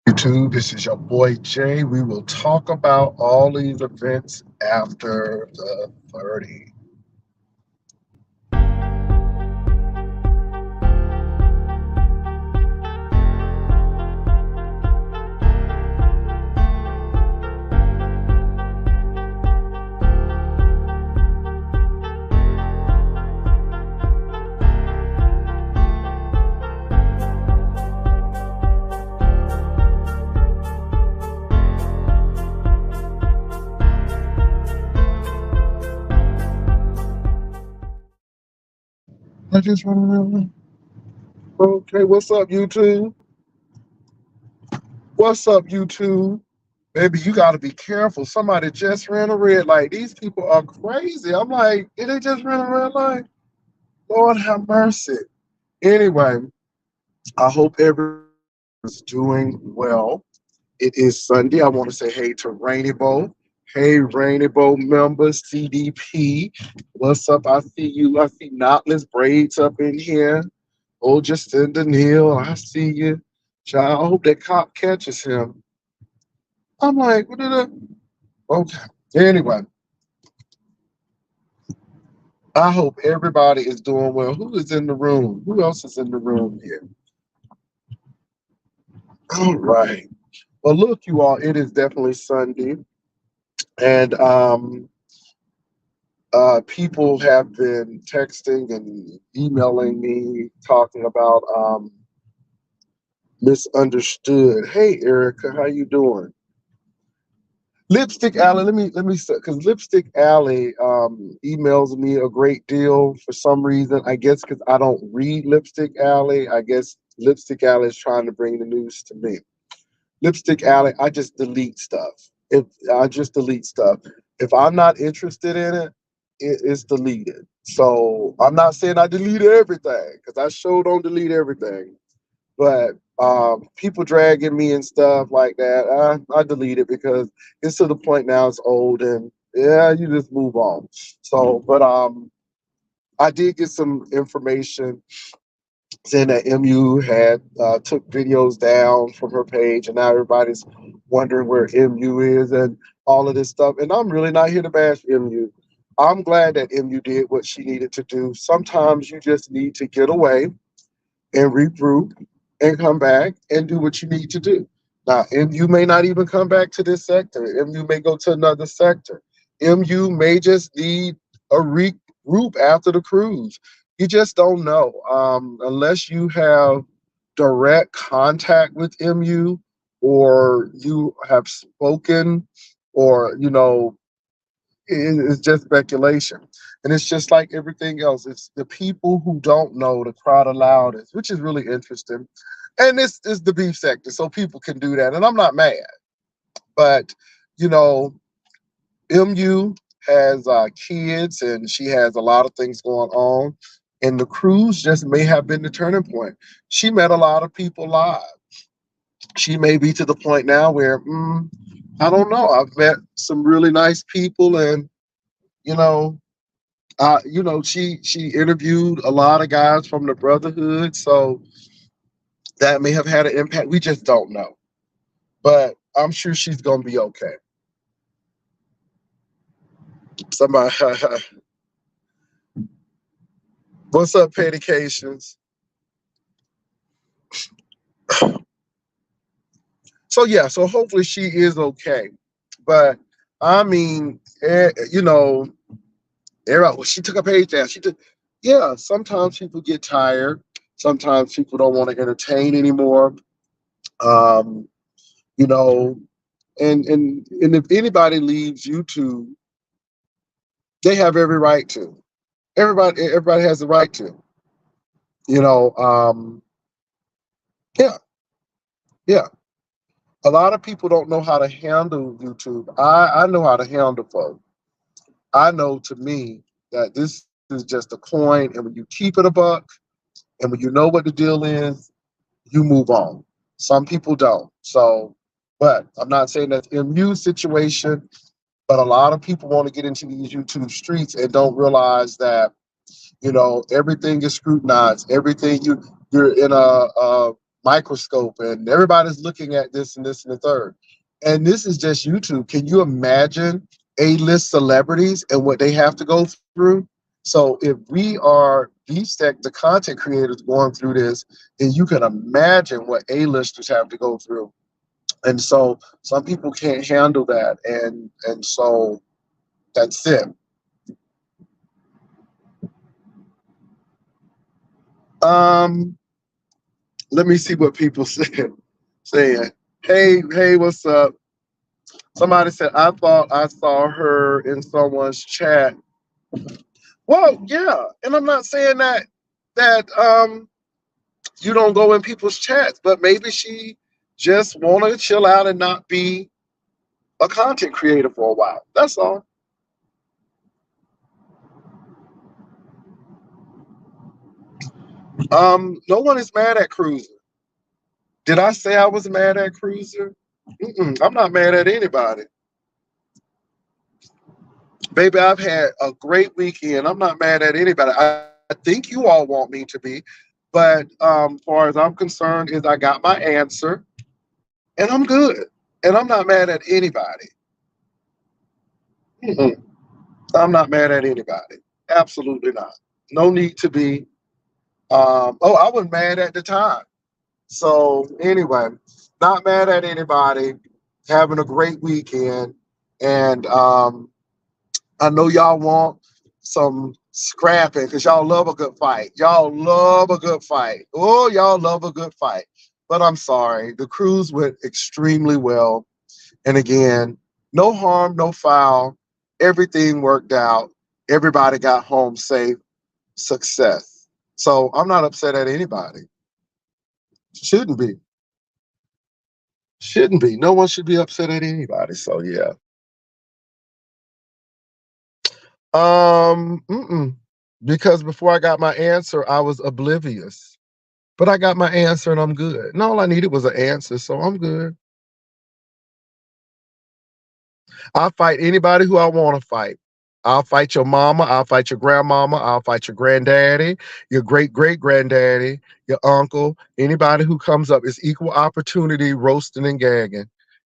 YouTube, this is your boy Jay. We will talk about all these events after the 30. I just want to know. Okay, what's up, YouTube? What's up, YouTube? Baby, you got to be careful. Somebody just ran a red light. These people are crazy. I'm like, did they just run a red light? Lord have mercy. Anyway, I hope everyone's doing well. It is Sunday. I want to say hey to Rainy Bow. Hey, Rainy Bow members, CDP. What's up? I see you. I see knotless braids up in here. Oh, Jacinda Neal. I see you. Child, I hope that cop catches him. I'm like, what did it? Okay. Anyway, I hope everybody is doing well. Who is in the room? Who else is in the room here? All right. Well, look, you all, it is definitely Sunday. And people have been texting and emailing me talking about misunderstood. Hey, Erica, how you doing? Lipstick Alley, let me say, because Lipstick Alley emails me a great deal for some reason. I guess because I don't read Lipstick Alley. I guess Lipstick Alley is trying to bring the news to me. Lipstick Alley, I just delete stuff. If I just delete stuff. If I'm not interested in it, it's deleted. So I'm not saying I delete everything because I sure don't delete everything. But people dragging me and stuff like that, I delete it because it's to the point now it's old and yeah, you just move on. So, but I did get some information saying that MU had took videos down from her page, and now everybody's wondering where MU is and all of this stuff. And I'm really not here to bash MU. I'm glad that MU did what she needed to do. Sometimes you just need to get away and regroup and come back and do what you need to do. Now, MU may not even come back to this sector. MU may go to another sector. MU may just need a regroup after the cruise. You just don't know unless you have direct contact with MU or you have spoken or, it's just speculation. And it's just like everything else. It's the people who don't know the crowd the loudest, which is really interesting. And this is the beef sector, so people can do that. And I'm not mad. But, you know, MU has kids and she has a lot of things going on. And the cruise just may have been the turning point. She met a lot of people live. She may be to the point now where, I don't know. I've met some really nice people and, you know, she interviewed a lot of guys from the Brotherhood, so that may have had an impact. We just don't know, but I'm sure she's gonna be okay. Somebody, what's up, Petications? So yeah, so hopefully she is okay. But I mean, everybody, well, she took a page down. She took, yeah. Sometimes people get tired. Sometimes people don't want to entertain anymore. Um, you know, and if anybody leaves YouTube, they have every right to. Everybody has the right to. You know, yeah, yeah. A lot of people don't know how to handle YouTube. I know how to handle folks. I know to me that this is just a coin, and when you keep it a buck, and when you know what the deal is, you move on. Some people don't. So, but I'm not saying that's MU situation, but a lot of people want to get into these YouTube streets and don't realize that, everything is scrutinized. Everything you're in a microscope, and everybody's looking at this and this and the third. And this is just YouTube. Can you imagine A-list celebrities and what they have to go through? So if we are VSEC, the content creators, going through this, then you can imagine what A-listers have to go through. And so some people can't handle that, and so that's it. Um, let me see what people saying. Hey, what's up? Somebody said, I thought I saw her in someone's chat. Well, yeah, and I'm not saying that you don't go in people's chats, but maybe she just want to chill out and not be a content creator for a while. That's all. No one is mad at Cruiser. Did I say I was mad at Cruiser? I'm not mad at anybody. Baby, I've had a great weekend. I'm not mad at anybody. I think you all want me to be, but far as I'm concerned, is I got my answer, and I'm good. And I'm not mad at anybody. Mm-mm. I'm not mad at anybody. Absolutely not. No need to be. Oh, I was mad at the time. So anyway, not mad at anybody. Having a great weekend, and I know y'all want some scrapping because y'all love a good fight. Y'all love a good fight. Oh, y'all love a good fight. But I'm sorry, the cruise went extremely well. And again, no harm, no foul. Everything worked out. Everybody got home safe. Success. So I'm not upset at anybody. Shouldn't be. Shouldn't be. No one should be upset at anybody. So yeah. Mm-mm. Because before I got my answer, I was oblivious. But I got my answer and I'm good. And all I needed was an answer, so I'm good. I'll fight anybody who I want to fight. I'll fight your mama. I'll fight your grandmama. I'll fight your granddaddy, your great great granddaddy, your uncle. Anybody who comes up is equal opportunity roasting and gagging.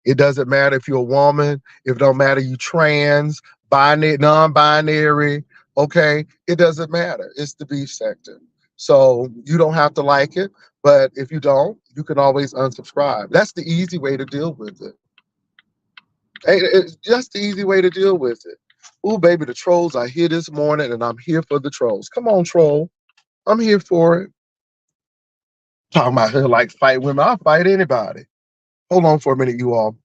It doesn't matter if you're a woman. If it don't matter you trans, binary, non-binary. Okay, it doesn't matter. It's the beef sector. So you don't have to like it, but if you don't, you can always unsubscribe. That's the easy way to deal with it. Hey, it's just the easy way to deal with it. Ooh, baby, the trolls are here this morning, and I'm here for the trolls. Come on, troll. I'm here for it. Talking about her like fight women. I'll fight anybody. Hold on for a minute, you all.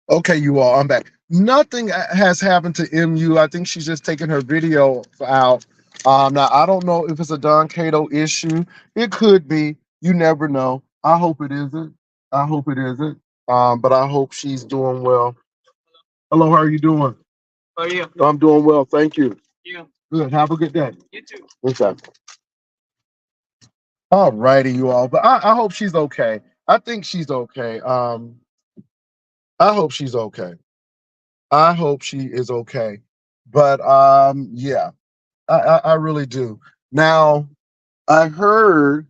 Okay, you all, I'm back. Nothing has happened to MU. I think she's just taking her video out. Now I don't know if it's a Don Cato issue. It could be. You never know. I hope it isn't. I hope it isn't. But I hope she's doing well. Hello, how are you doing? How are you? I'm doing well, thank you. You. Good. Have a good day. You too. Okay. All righty, you all. But I hope she's okay. I think she's okay. I hope she's okay. I hope she is okay. But yeah, I really do. Now, I heard,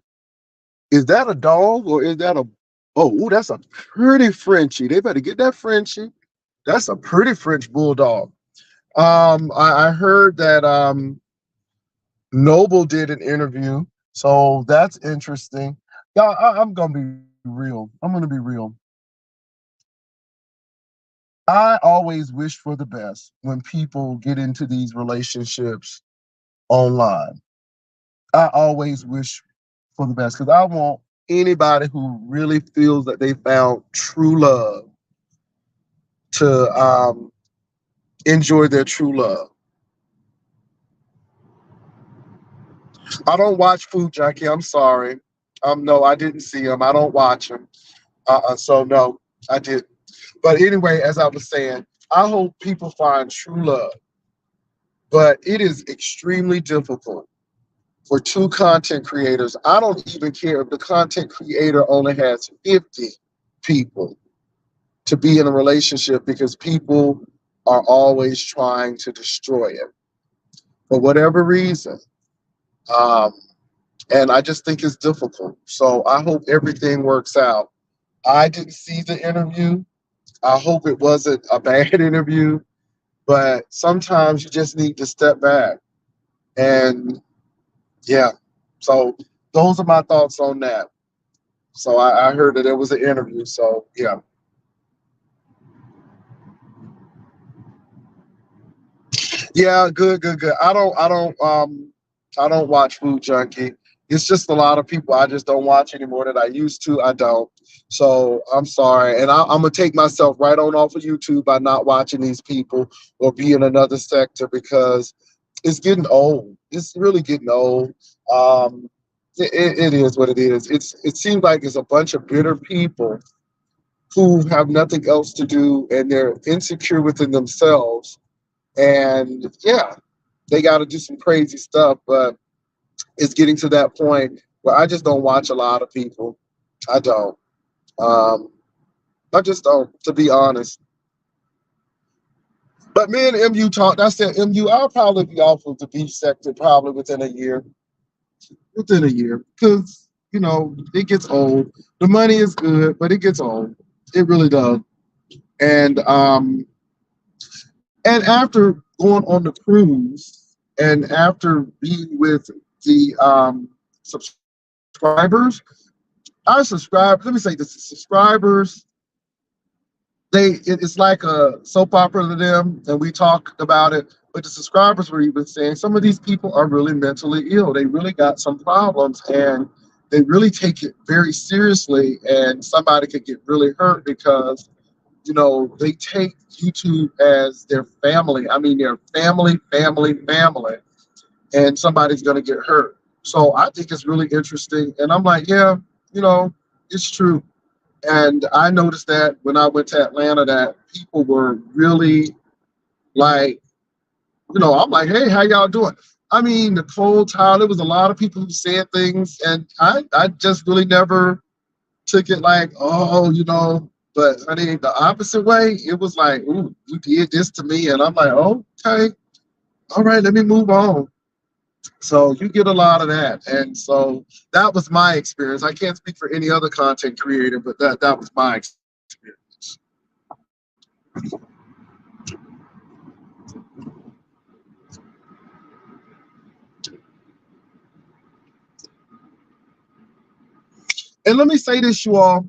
is that a dog or is that a, oh, ooh, that's a pretty Frenchie. They better get that Frenchie. That's a pretty French bulldog. I heard that Noble did an interview, so that's interesting. Yeah, I'm gonna be real. I'm gonna be real. I always wish for the best when people get into these relationships online. I always wish for the best because I want anybody who really feels that they found true love to enjoy their true love. I don't watch Food Junkie. I'm sorry. No, I didn't see him. I don't watch him. So no, I didn't. But anyway, as I was saying, I hope people find true love. But it is extremely difficult for two content creators. I don't even care if the content creator only has 50 people to be in a relationship because people are always trying to destroy it for whatever reason. Um, and I just think it's difficult. So I hope everything works out. I didn't see the interview. I hope it wasn't a bad interview, but sometimes you just need to step back. And yeah, so those are my thoughts on that. So I heard that it was an interview. So yeah. Yeah, good, good, good. I don't watch Food Junkie. It's just a lot of people I just don't watch anymore that I used to. I don't. So I'm sorry. And I'm gonna take myself right on off of YouTube by not watching these people or be in another sector because it's getting old. It's really getting old. Um, it is what it is. It seems like it's a bunch of bitter people who have nothing else to do and they're insecure within themselves. And yeah, they got to do some crazy stuff, but it's getting to that point where I just don't watch a lot of people. I don't. Um, I just don't, to be honest. But me and MU talked. I said, MU, I'll probably be off of the beef sector probably within a year. Within a year. Because, it gets old. The money is good, but it gets old. It really does. And and after going on the cruise and after being with the subscribers, our subscribers, let me say this, subscribers, it's like a soap opera to them, and we talked about it, but the subscribers were even saying some of these people are really mentally ill. They really got some problems, and they really take it very seriously, and somebody could get really hurt because they take YouTube as their family. I mean, their family, and somebody's going to get hurt. So I think it's really interesting. And I'm like, yeah, it's true. And I noticed that when I went to Atlanta, that people were really like, I'm like, hey, how y'all doing? I mean, Nicole, Tyler, there was a lot of people who said things, and I just really never took it like, oh, but I mean, the opposite way, it was like, ooh, you did this to me. And I'm like, okay, all right, let me move on. So you get a lot of that. And so that was my experience. I can't speak for any other content creator, but that was my experience. And let me say this, you all.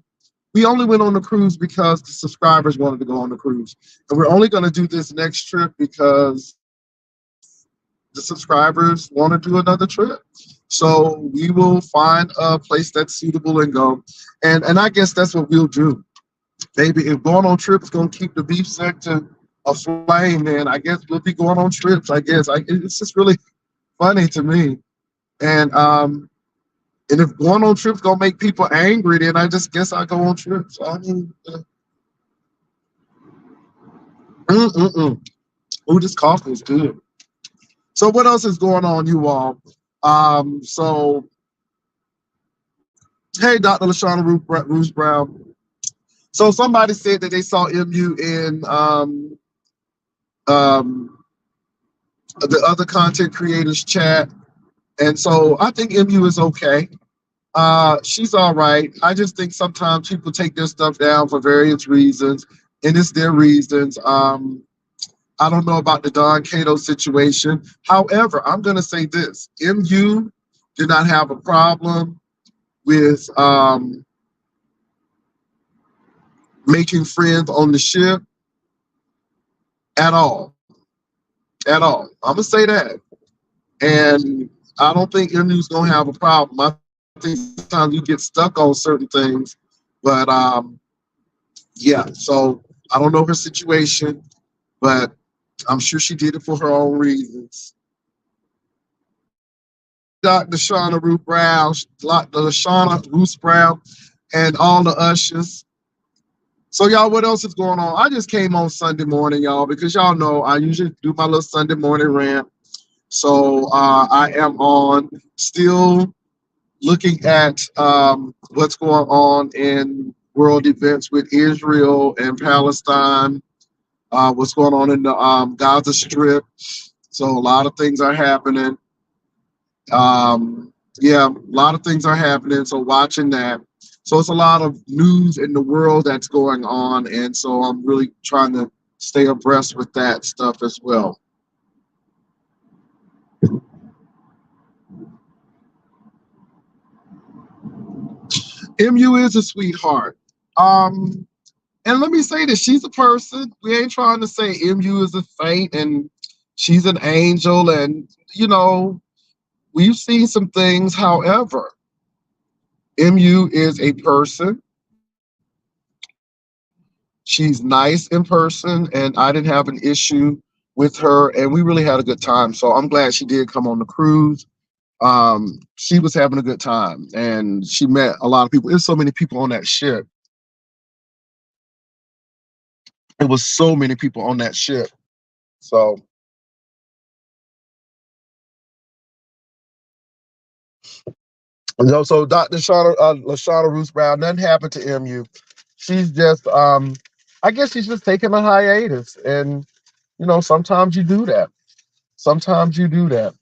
We only went on the cruise because the subscribers wanted to go on the cruise. And we're only going to do this next trip because the subscribers want to do another trip. So we will find a place that's suitable and go. And I guess that's what we'll do. Maybe if going on trips going to keep the beef sector aflame, then I guess we'll be going on trips. I guess it's just really funny to me. And and if going on trips gonna make people angry, then I just guess I go on trips. I mean, mm-mm-mm. Oh, this coffee is good. So what else is going on, you all? So hey, Dr. LaShawna Roos Brown. So somebody said that they saw MU in um, the other content creators chat, and so I think MU is okay. She's all right. I just think sometimes people take their stuff down for various reasons, and it's their reasons. I don't know about the Don Cato situation. However, I'm going to say this: MU did not have a problem with making friends on the ship at all. At all. I'm gonna say that, and I don't think MU's gonna have a problem. I think sometimes you get stuck on certain things, but yeah. So I don't know her situation, but I'm sure she did it for her own reasons. Dr. Shauna Ruth Brown, Dr. Shauna Ruth Brown, and all the ushers. So y'all, what else is going on? I just came on Sunday morning, y'all, because y'all know I usually do my little Sunday morning rant. So I am on still looking at what's going on in world events with Israel and Palestine, what's going on in the Gaza Strip. So a lot of things are happening. Yeah, a lot of things are happening. So watching that. So it's a lot of news in the world that's going on. And so I'm really trying to stay abreast with that stuff as well. MU is a sweetheart. Um, and let me say this, she's a person. We ain't trying to say MU is a saint and she's an angel. And, you know, we've seen some things. However, MU is a person. She's nice in person, and I didn't have an issue with her, and we really had a good time. So I'm glad she did come on the cruise. She was having a good time, and she met a lot of people. There's so many people on that ship. It was so many people on that ship. So, you know, so Dr. Lashana Roos Brown, nothing happened to MU. She's just, I guess she's just taking a hiatus, and you know, sometimes you do that. Sometimes you do that.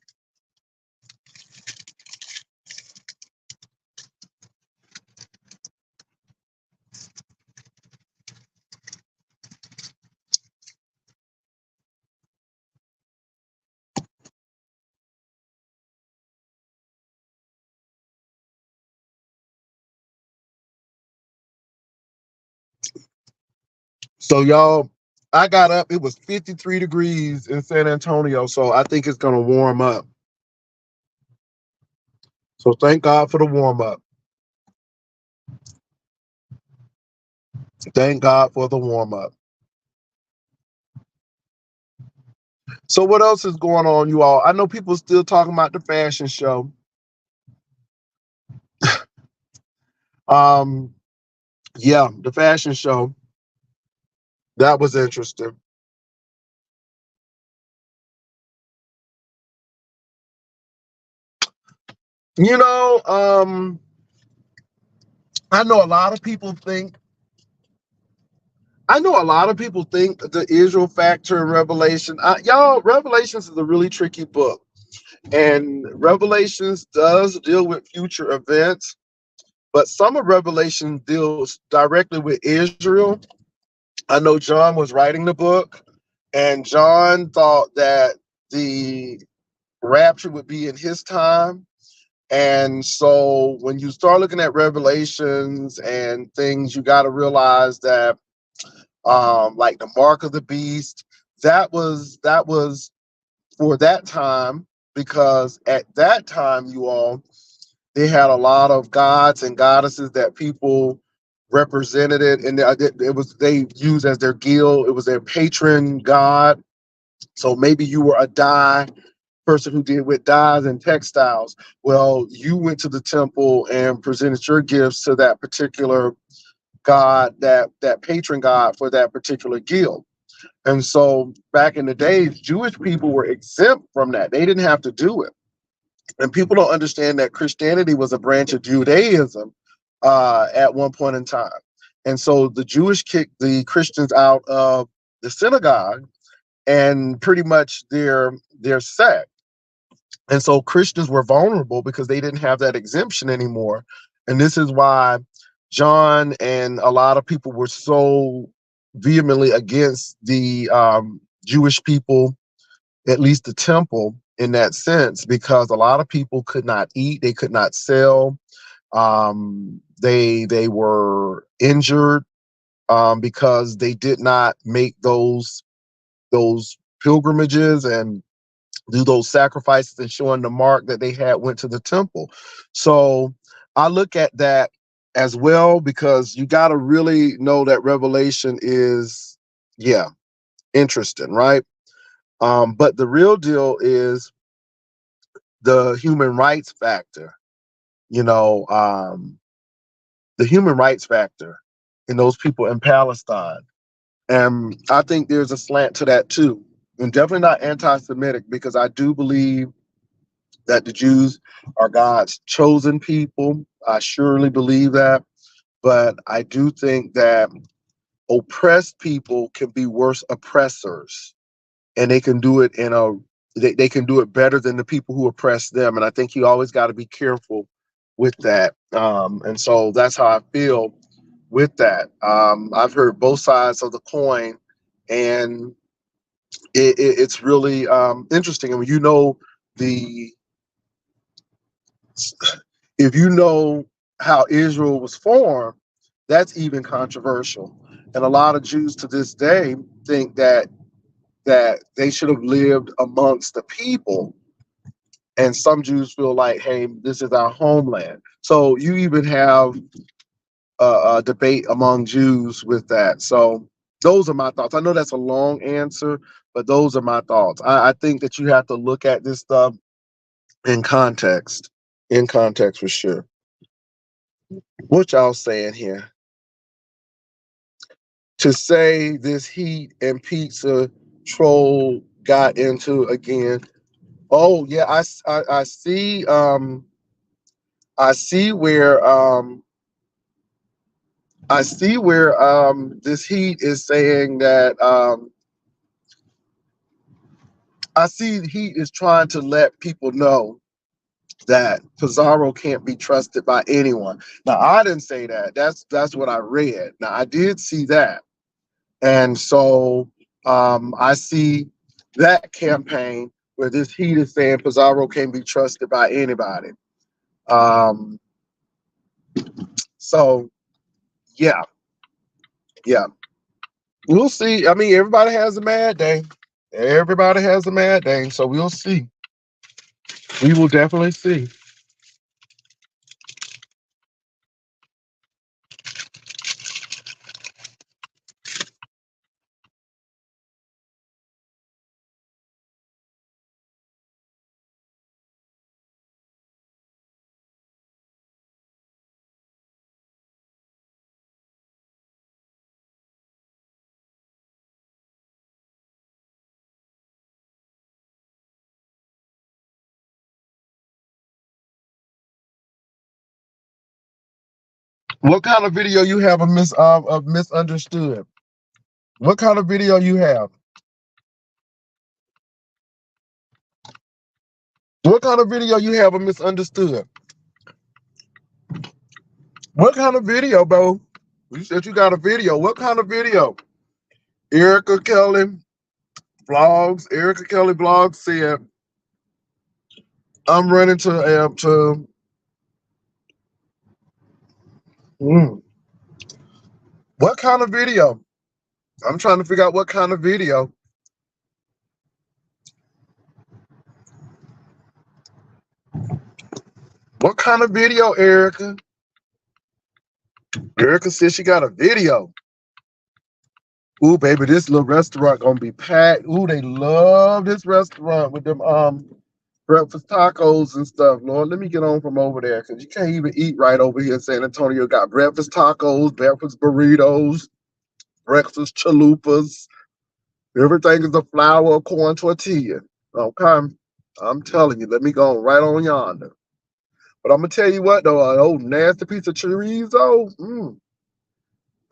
So y'all, I got up. It was 53 degrees in San Antonio, so I think it's gonna warm up. So thank God for the warm up. Thank God for the warm up. So what else is going on, you all? I know people still talking about the fashion show. Um, yeah, the fashion show. That was interesting. You know, I know a lot of people think the Israel factor in Revelation. Y'all, Revelations is a really tricky book. And Revelations does deal with future events, but some of Revelation deals directly with Israel. I know John was writing the book, and John thought that the rapture would be in his time. And so when you start looking at Revelations and things, you got to realize that like the mark of the beast, that was for that time, because at that time, you all, they had a lot of gods and goddesses that people represented it, and it was they used as their guild. It was their patron god. So maybe you were a dye person who did with dyes and textiles. Well, you went to the temple and presented your gifts to that particular god, that patron god for that particular guild. And so back in the days, Jewish people were exempt from that. They didn't have to do it. And people don't understand that Christianity was a branch of Judaism at one point in time. And so the Jewish kicked the Christians out of the synagogue and pretty much their sect. And so Christians were vulnerable because they didn't have that exemption anymore. And this is why John and a lot of people were so vehemently against the Jewish people, at least the temple in that sense, because a lot of people could not eat, they could not sell, they were injured because they did not make those pilgrimages and do those sacrifices and showing the mark that they had went to the temple. So I look at that as well, because you got to really know that Revelation is, yeah, interesting, right? But the real deal is the human rights factor, you know, the human rights factor in those people in Palestine. And I think there's a slant to that too. And definitely not anti-Semitic, because I do believe that the Jews are God's chosen people. I surely believe that. But I do think that oppressed people can be worse oppressors, and they can do it they can do it better than the people who oppress them. And I think you always got to be careful with that. And so that's how I feel with that. I've heard both sides of the coin, and it's really interesting. I mean, the if you know how Israel was formed, that's even controversial. And a lot of Jews to this day think that they should have lived amongst the people. And some Jews feel like, hey, this is our homeland. So you even have a debate among Jews with that. So those are my thoughts. I know that's a long answer, but those are my thoughts. I think that you have to look at this stuff in context. In context, for sure. What y'all saying here? To say this heat and pizza troll got into again. Oh yeah, I see. I see where this heat is saying that I see heat is trying to let people know that Pizarro can't be trusted by anyone. Now I didn't say that. That's what I read. Now I did see that, and so I see that campaign where this heat is saying Pizarro can't be trusted by anybody. Um, so yeah, yeah. We'll see. I mean, everybody has a mad day. Everybody has a mad day. So we'll see. We will definitely see. What kind of video you have of misunderstood? What kind of video you have? What kind of video you have of misunderstood? What kind of video, bro? You said you got a video. What kind of video? Erica Kelly blogs. Erica Kelly blogs said, "I'm running to." Mm. What kind of video? I'm trying to figure out what kind of video. What kind of video, Erica? Erica said she got a video. Ooh, baby, this little restaurant gonna be packed. Ooh, they love this restaurant with them breakfast tacos and stuff. Lord, let me get on from over there, because you can't even eat right over here in San Antonio. Got breakfast tacos, breakfast burritos, breakfast chalupas. Everything is a flour, a corn tortilla. Okay. I'm telling you, let me go right on yonder. But I'm gonna tell you what though, an old nasty piece of chorizo,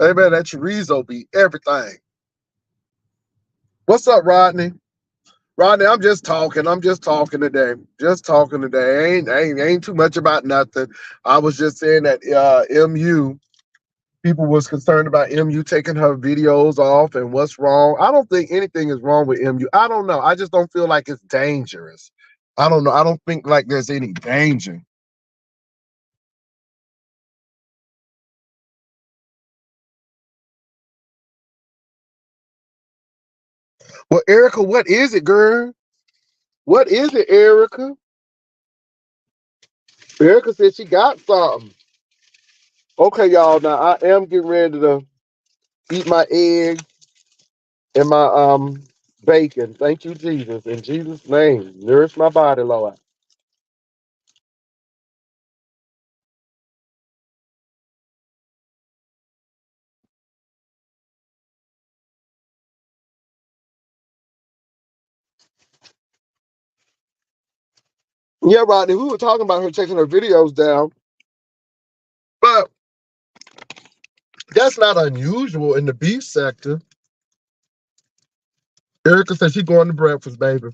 hey man, that chorizo be everything. What's up, Rodney? Rodney, I'm just talking. I'm just talking today. Just talking today. Ain't too much about nothing. I was just saying that MU people was concerned about MU taking her videos off and what's wrong. I don't think anything is wrong with MU. I don't know. I just don't feel like it's dangerous. I don't know. I don't think like there's any danger. Well, Erica, what is it, girl? What is it, Erica? Erica said she got something. Okay, y'all. Now I am getting ready to eat my egg and my bacon. Thank you, Jesus. In Jesus' name, nourish my body, Lord. Yeah, Rodney, we were talking about her taking her videos down, but that's not unusual in the beef sector. Erica said she's going to breakfast, baby.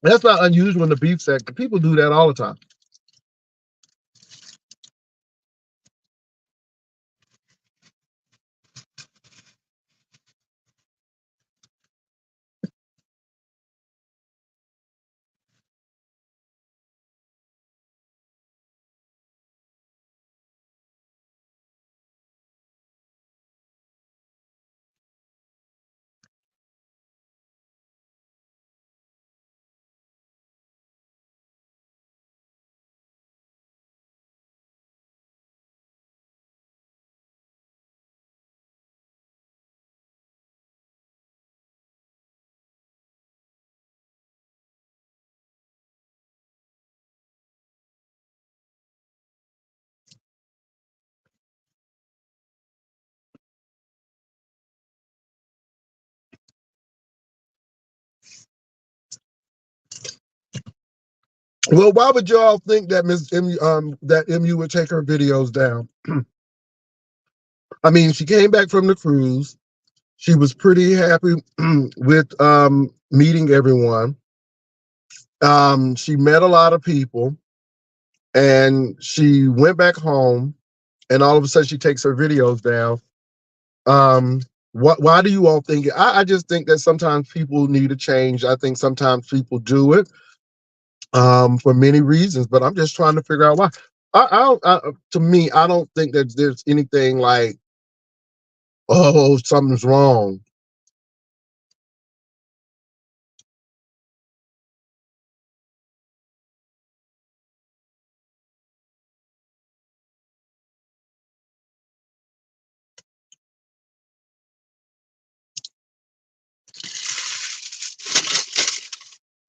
That's not unusual in the beef sector. People do that all the time. Well, why would y'all think that that MU would take her videos down? I mean, she came back from the cruise. She was pretty happy with meeting everyone. She met a lot of people, and she went back home. And all of a sudden, she takes her videos down. Why do you all think it? I just think that sometimes people need a change. I think sometimes people do it for many reasons, but I'm just trying to figure out why. To me, I don't think that there's anything like, oh, something's wrong.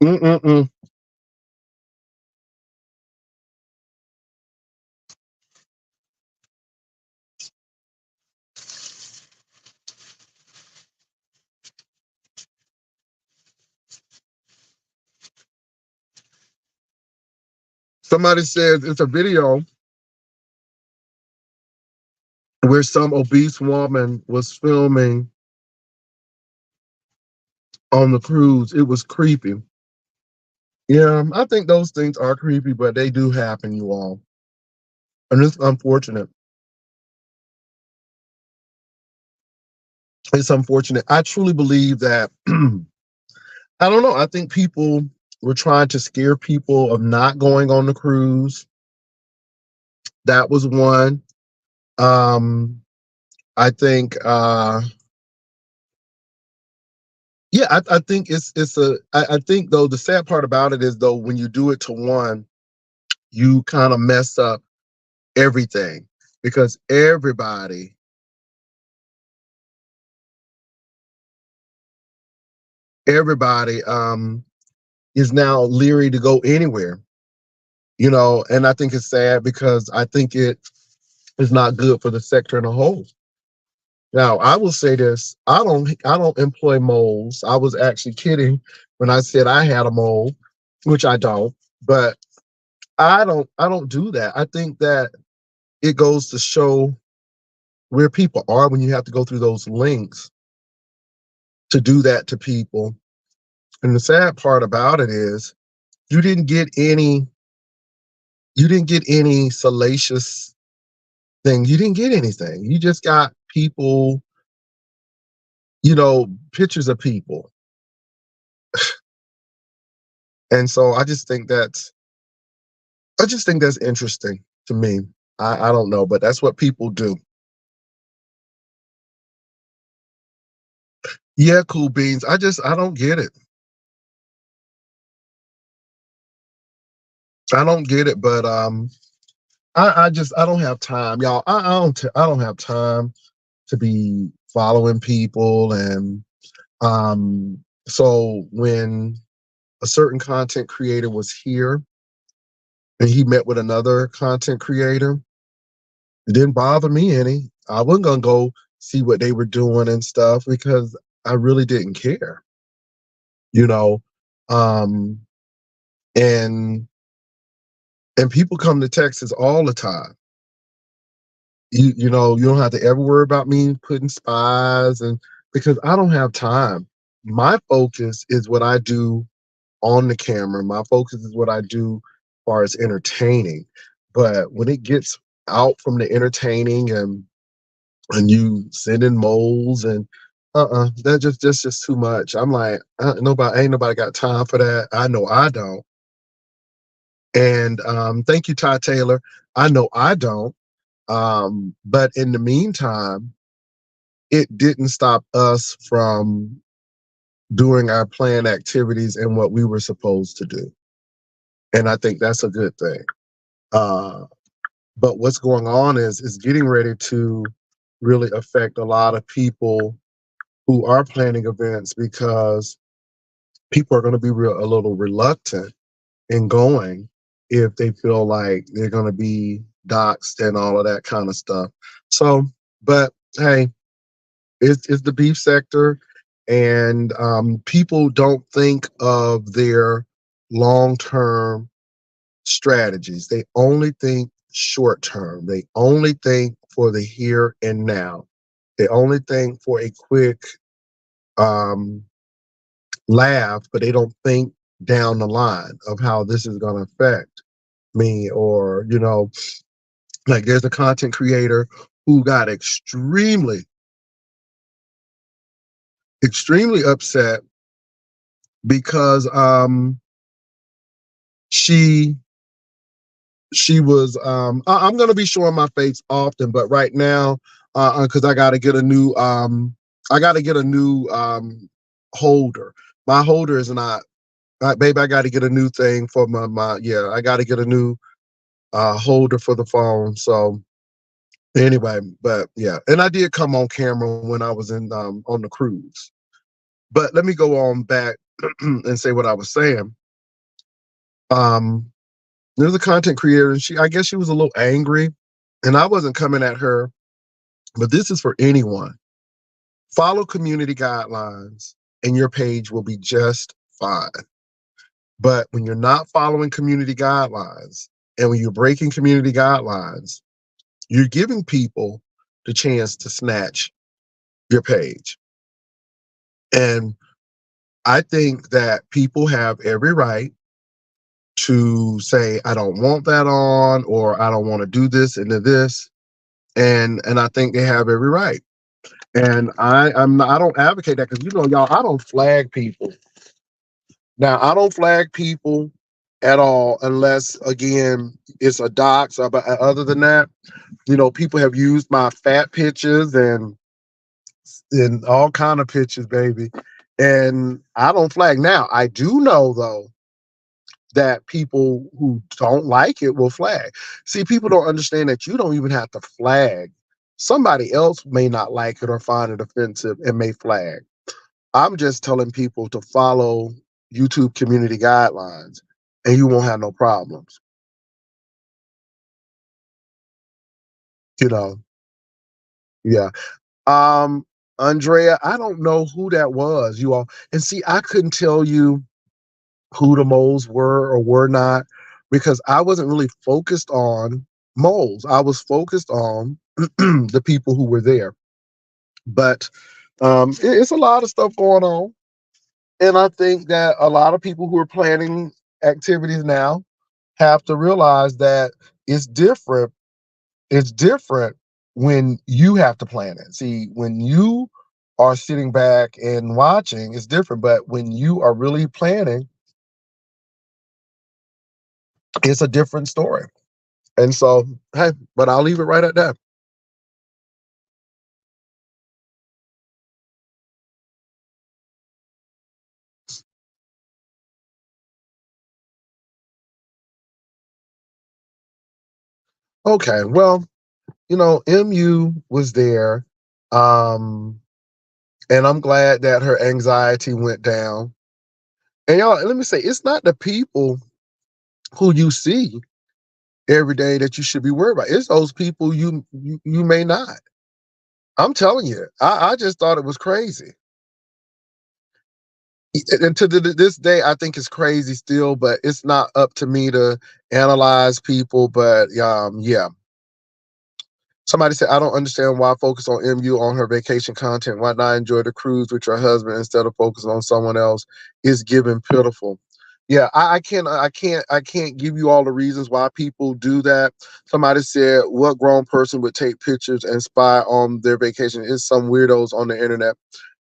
Mm-mm-mm. Somebody says it's a video where some obese woman was filming on the cruise. It was creepy. Yeah, I think those things are creepy, but they do happen, you all. And it's unfortunate. It's unfortunate. I truly believe that, I don't know, I think people were trying to scare people of not going on the cruise. That was one. Um, I think, yeah, I think I think though the sad part about it is though when you do it to one, you kind of mess up everything because everybody is now leery to go anywhere, and I think it's sad because I think it is not good for the sector in a whole. Now, I will say this: I don't employ moles. I was actually kidding when I said I had a mole, which I don't. But I don't do that. I think that it goes to show where people are when you have to go through those links to do that to people. And the sad part about it is you didn't get any you didn't get any salacious thing. You didn't get anything. You just got people, pictures of people. And so I just think that's interesting to me. I don't know, but that's what people do. Yeah, cool beans. I don't get it. I don't get it, but I don't have time, y'all. I don't have time to be following people, and so when a certain content creator was here and he met with another content creator, it didn't bother me any. I wasn't gonna go see what they were doing and stuff because I really didn't care, you know. Um, and and people come to Texas all the time. You don't have to ever worry about me putting spies and because I don't have time. My focus is what I do on the camera. My focus is what I do as far as entertaining. But when it gets out from the entertaining and you send in moles and that's just too much. I'm like, nobody ain't nobody got time for that. I know I don't. And thank you, Ty Taylor. I know I don't. But in the meantime, it didn't stop us from doing our planned activities and what we were supposed to do. And I think that's a good thing. Uh, but what's going on is getting ready to really affect a lot of people who are planning events because people are going to be a little reluctant in going if they feel like they're going to be doxxed and all of that kind of stuff. So, but hey, it's the beef sector, and people don't think of their long term strategies. They only think short term. They only think for the here and now. They only think for a quick um, laugh, but they don't think down the line of how this is going to affect me. Or, like there's a content creator who got extremely upset because she she was I'm gonna be showing my face often, but right now, because I gotta get a new holder. My holder is not baby, I gotta get a new thing for my yeah, I gotta get a new holder for the phone. So anyway, but yeah, and I did come on camera when I was in on the cruise. But let me go on back and say what I was saying. Um there's a content creator, and I guess she was a little angry, and I wasn't coming at her, but this is for anyone. Follow community guidelines, and your page will be just fine. But when you're not following community guidelines, and when you're breaking community guidelines, you're giving people the chance to snatch your page. And I think that people have every right to say, I don't want that on, or I don't want to do this and this. And I think they have every right. And I don't advocate that because y'all, I don't flag people. Now I don't flag people at all unless again it's a dox. But other than that, people have used my fat pictures and all kind of pictures, baby. And I don't flag. Now I do know though that people who don't like it will flag. See, people don't understand that you don't even have to flag. Somebody else may not like it or find it offensive and may flag. I'm just telling people to follow YouTube community guidelines and you won't have no problems. You know, yeah. Um, Andrea, I don't know who that was, you all. And see, I couldn't tell you who the moles were or were not because I wasn't really focused on moles. I was focused on the people who were there. But it's a lot of stuff going on. And I think that a lot of people who are planning activities now have to realize that it's different. It's different when you have to plan it. See, when you are sitting back and watching, it's different. But when you are really planning, it's a different story. And so, hey, but I'll leave it right at that. Okay, well, MU was there. Um, and I'm glad that her anxiety went down. And y'all, let me say, it's not the people who you see every day that you should be worried about. It's those people you may not. I'm telling you, I just thought it was crazy. And to this day, I think it's crazy still, but it's not up to me to analyze people. But yeah. Somebody said, I don't understand why focus on MU on her vacation content. Why not enjoy the cruise with your husband instead of focusing on someone else? Is giving pitiful. Yeah, I can't give you all the reasons why people do that. Somebody said, what grown person would take pictures and spy on their vacation? It's some weirdos on the internet.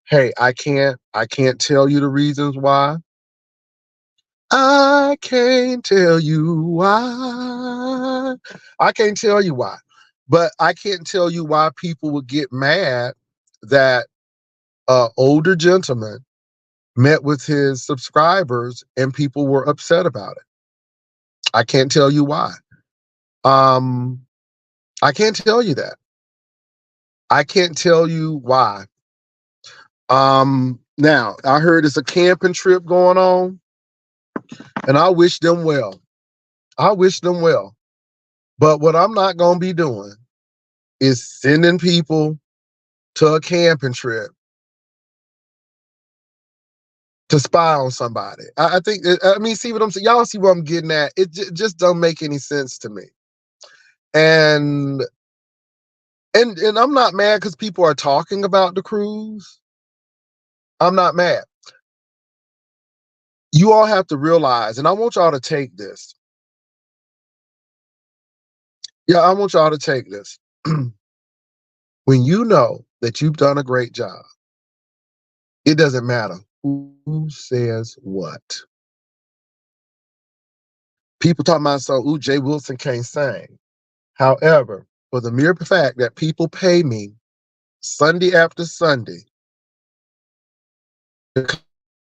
Hey, I can't tell you the reasons why. I can't tell you why. I can't tell you why. But I can't tell you why people would get mad that older gentleman met with his subscribers and people were upset about it. I can't tell you why. Um, I can't tell you that. I can't tell you why. Now I heard it's a camping trip going on, and I wish them well. I wish them well. But what I'm not gonna be doing is sending people to a camping trip to spy on somebody. I think, I mean, see what I'm saying? Y'all see what I'm getting at? It just don't make any sense to me. And and I'm not mad because people are talking about the cruise. I'm not mad. You all have to realize, and I want y'all to take this. Yeah, I want y'all to take this. When you know that you've done a great job, it doesn't matter who says what. People talking about, so, ooh, Jay Wilson can't sing. However, for the mere fact that people pay me Sunday after Sunday to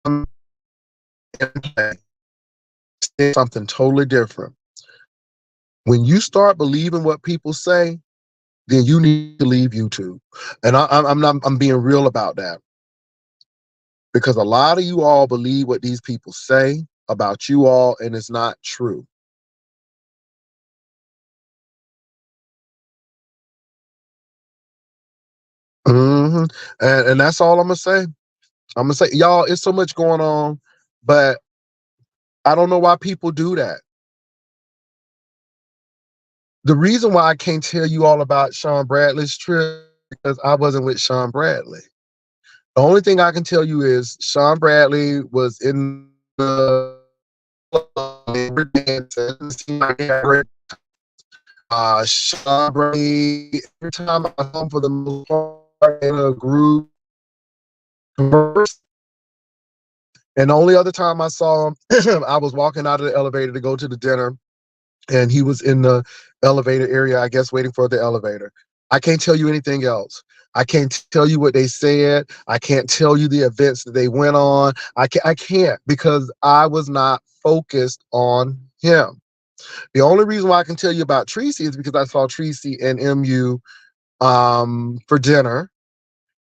come and play, it's something totally different. When you start believing what people say, then you need to leave YouTube. And I'm being real about that because a lot of you all believe what these people say about you all, and it's not true. hmm and that's all I'm gonna say. I'm gonna say, y'all, it's so much going on, but I don't know why people do that. The reason why I can't tell you all about Sean Bradley's trip because I wasn't with Sean Bradley. The only thing I can tell you is Sean Bradley was in the Sean Bradley, every time I was home for the most part in a group converse. And the only other time I saw him, I was walking out of the elevator to go to the dinner, and he was in the elevator area, I guess, waiting for the elevator. I can't tell you anything else. I can't tell you what they said. I can't tell you the events that they went on. I can't because I was not focused on him. The only reason why I can tell you about Tracy is because I saw Tracy and MU for dinner.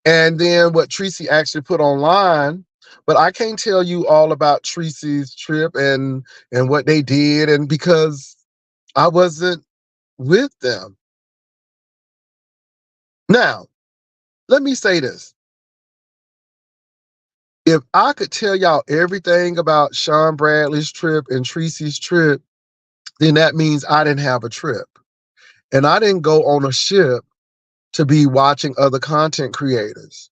And then what Tracy actually put online, but I can't tell you all about Tracy's trip and what they did, and because I wasn't with them. Now, let me say this. If I could tell y'all everything about Sean Bradley's trip and Tracy's trip, then that means I didn't have a trip. And I didn't go on a ship to be watching other content creators.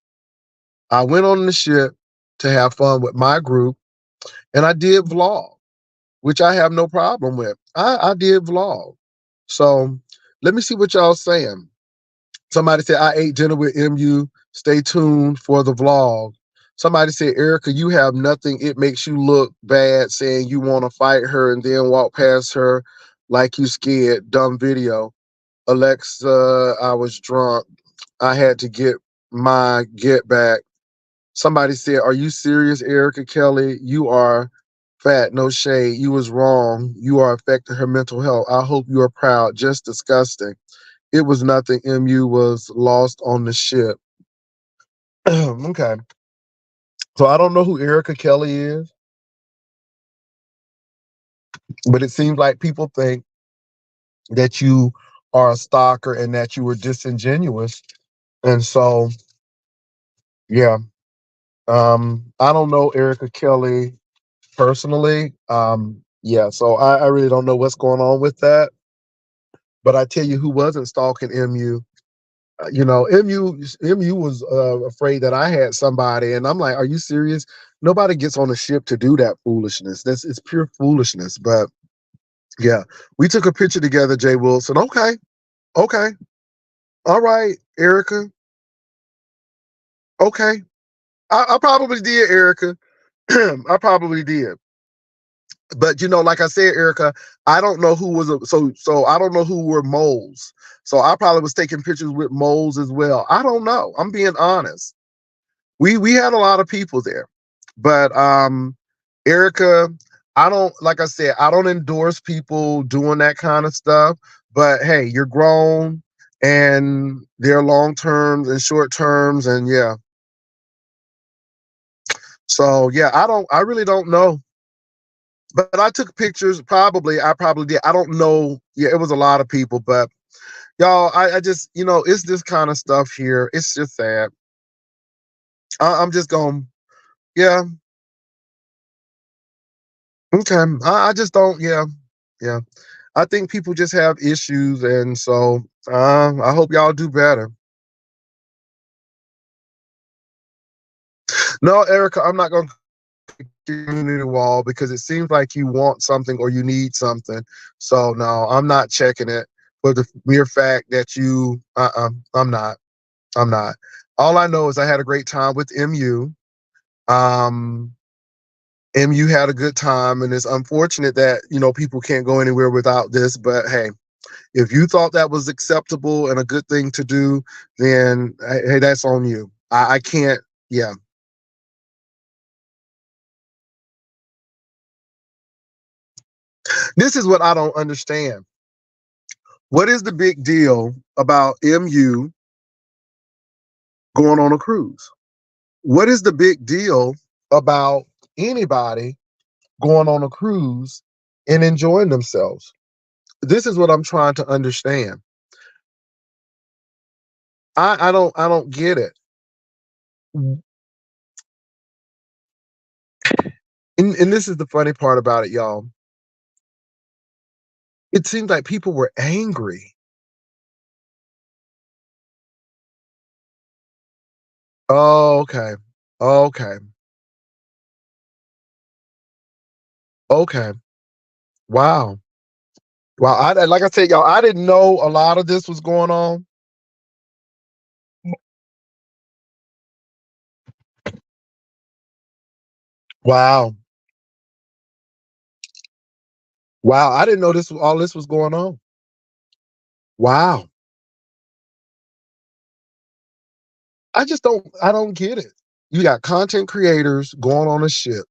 I went on the ship to have fun with my group, and I did vlog, which I have no problem with. I did vlog. So let me see what y'all saying. Somebody said, I ate dinner with MU. Stay tuned for the vlog. Somebody said, Erica, you have nothing. It makes you look bad saying you want to fight her and then walk past her like you scared. Dumb video. Alexa, I was drunk. I had to get my get back. Somebody said, are you serious, Erica Kelly? You are fat, no shade. You was wrong. You are affecting her mental health. I hope you are proud. Just disgusting. It was nothing. MU was lost on the ship. Okay. So I don't know who Erica Kelly is, but it seems like people think that you are a stalker and that you were disingenuous. And so, yeah. I don't know Erica Kelly personally. Yeah, so I really don't know what's going on with that. But I tell you who wasn't stalking MU. MU was afraid that I had somebody, and I'm like, are you serious? Nobody gets on a ship to do that foolishness. It's pure foolishness. But yeah, we took a picture together, Jay Wilson. Okay, okay, all right, Erica. Okay, I probably did, Erica. I probably did. But like I said, Erica, I don't know who was so I don't know who were moles. So I probably was taking pictures with moles as well. I don't know. I'm being honest. We had a lot of people there. But Erica, I don't like I said, I don't endorse people doing that kind of stuff. But hey, you're grown and there are long terms and short terms, and yeah. So yeah, I really don't know. But I took pictures. I probably did. I don't know. Yeah, it was a lot of people, but y'all, I just, it's this kind of stuff here. It's just sad. I'm just going, yeah, okay. I just don't, yeah, yeah. I think people just have issues, and so I hope y'all do better. No, Erica, I'm not going to community wall because it seems like you want something or you need something. So no, I'm not checking it for the mere fact that I'm not. I'm not. All I know is I had a great time with MU. Um, MU had a good time, and it's unfortunate that people can't go anywhere without this. But hey, if you thought that was acceptable and a good thing to do, then hey, that's on you. I can't. Yeah, this is what I don't understand. What is the big deal about MU going on a cruise? What is the big deal about anybody going on a cruise and enjoying themselves? This is what I'm trying to understand. I don't get it. And this is the funny part about it, y'all. It seems like people were angry. Oh, okay. Okay. Okay. Wow. Wow. Like I said, y'all, I didn't know a lot of this was going on. Wow. Wow. I didn't know all this was going on. Wow. I don't get it. You got content creators going on a ship.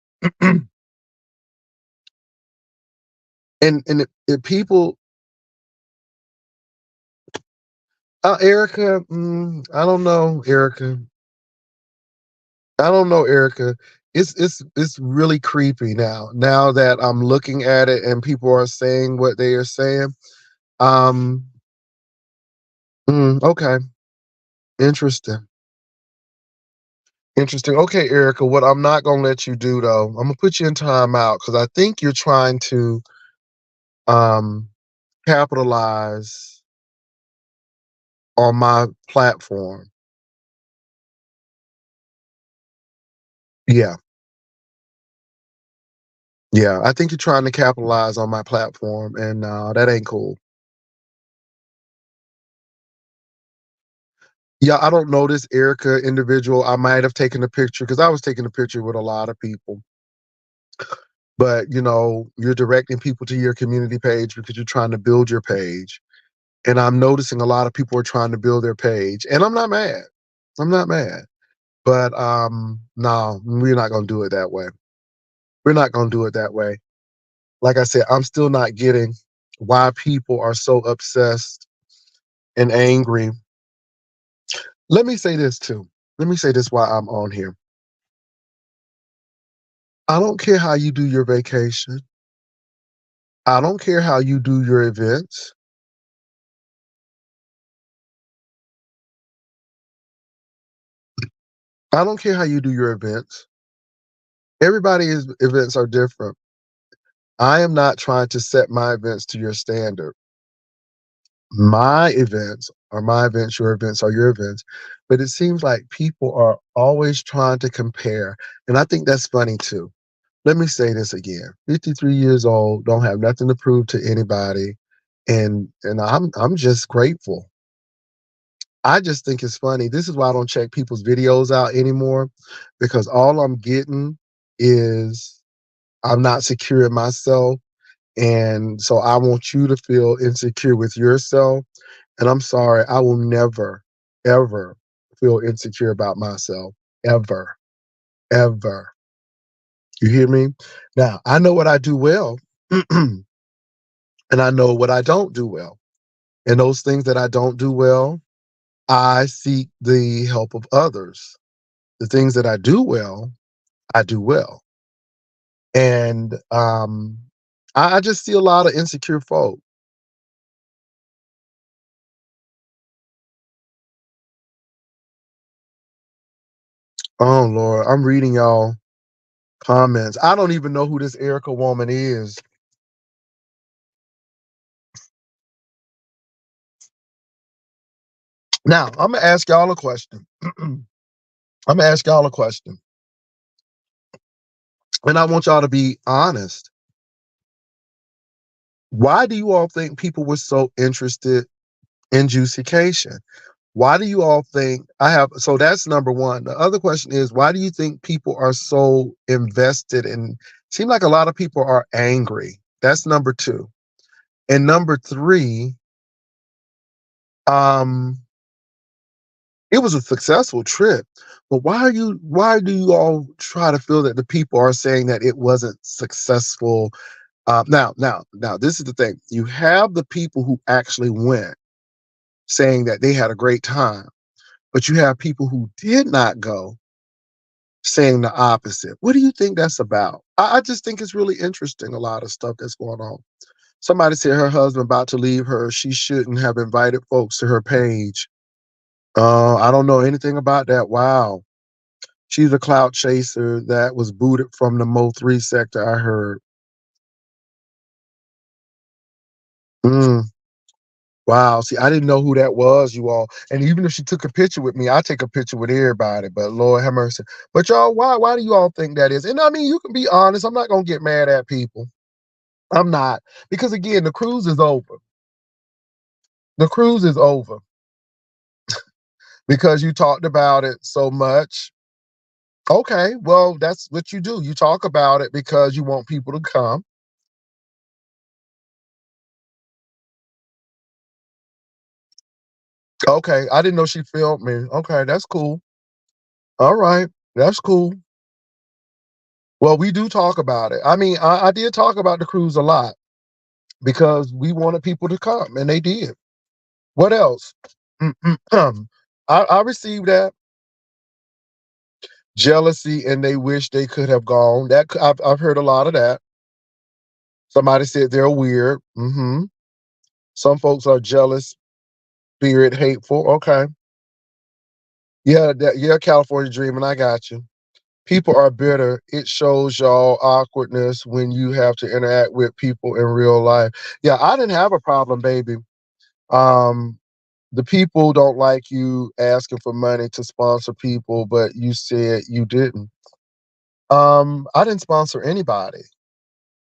And if people, Erica, I don't know, Erica. I don't know, Erica. It's really creepy now. Now that I'm looking at it and people are saying what they are saying. Um, okay, interesting. Interesting. Okay, Erica, what I'm not gonna let you do though, I'm gonna put you in timeout because I think you're trying to um capitalize on my platform. Yeah. Yeah. I think you're trying to capitalize on my platform and that ain't cool. Yeah, I don't know this Erica individual. I might have taken a picture because I was taking a picture with a lot of people. But you're directing people to your community page because you're trying to build your page. And I'm noticing a lot of people are trying to build their page. And I'm not mad. I'm not mad. But no, we're not gonna do it that way. We're not gonna do it that way. Like I said, I'm still not getting why people are so obsessed and angry. Let me say this too. Let me say this while I'm on here. I don't care how you do your vacation. I don't care how you do your events. I don't care how you do your events. Everybody's events are different. I am not trying to set my events to your standard. My events are my events, your events are your events. But it seems like people are always trying to compare. And I think that's funny too. Let me say this again. 53 years old, don't have nothing to prove to anybody. And I'm just grateful. I just think it's funny. This is why I don't check people's videos out anymore, because all I'm getting is I'm not secure in myself. And so I want you to feel insecure with yourself. And I'm sorry, I will never, ever feel insecure about myself. Ever, ever. You hear me? Now, I know what I do well, and I know what I don't do well. And those things that I don't do well, I seek the help of others. The things that I do well, I do well. And I just see a lot of insecure folk. Oh Lord, I'm reading y'all comments. I don't even know who this Erica woman is. Now, I'm gonna ask y'all a question. I'm gonna ask y'all a question. And I want y'all to be honest. Why do you all think people were so interested in juicecation? Why do you all think so that's number one. The other question is, why do you think people are so invested in, seem like a lot of people are angry? That's number two. And number three, um, it was a successful trip, but why do you all try to feel that the people are saying that it wasn't successful? Now, this is the thing. You have the people who actually went saying that they had a great time, but you have people who did not go saying the opposite. What do you think that's about? I just think it's really interesting, a lot of stuff that's going on. Somebody said her husband about to leave her. She shouldn't have invited folks to her page. I don't know anything about that. Wow. She's a clout chaser that was booted from the Mo3 sector, I heard. Mm, wow. See, I didn't know who that was, you all. And even if she took a picture with me, I take a picture with everybody. But Lord have mercy. But y'all, why do you all think that is? And I mean, you can be honest. I'm not gonna get mad at people. I'm not. Because again, the cruise is over. The cruise is over because you talked about it so much. Okay, well, that's what you do. You talk about it because you want people to come. Okay, I didn't know she filmed me. Okay, that's cool. All right, that's cool. Well, we do talk about it. I mean, I did talk about the cruise a lot because we wanted people to come, and they did. What else? I received that jealousy, and they wish they could have gone. I've heard a lot of that. Somebody said they're weird. Some folks are jealous, spirit, hateful. Okay. Yeah, yeah, California dreaming. I got you. People are bitter. It shows y'all awkwardness when you have to interact with people in real life. Yeah, I didn't have a problem, baby. Um, the people don't like you asking for money to sponsor people, but you said you didn't. I didn't sponsor anybody.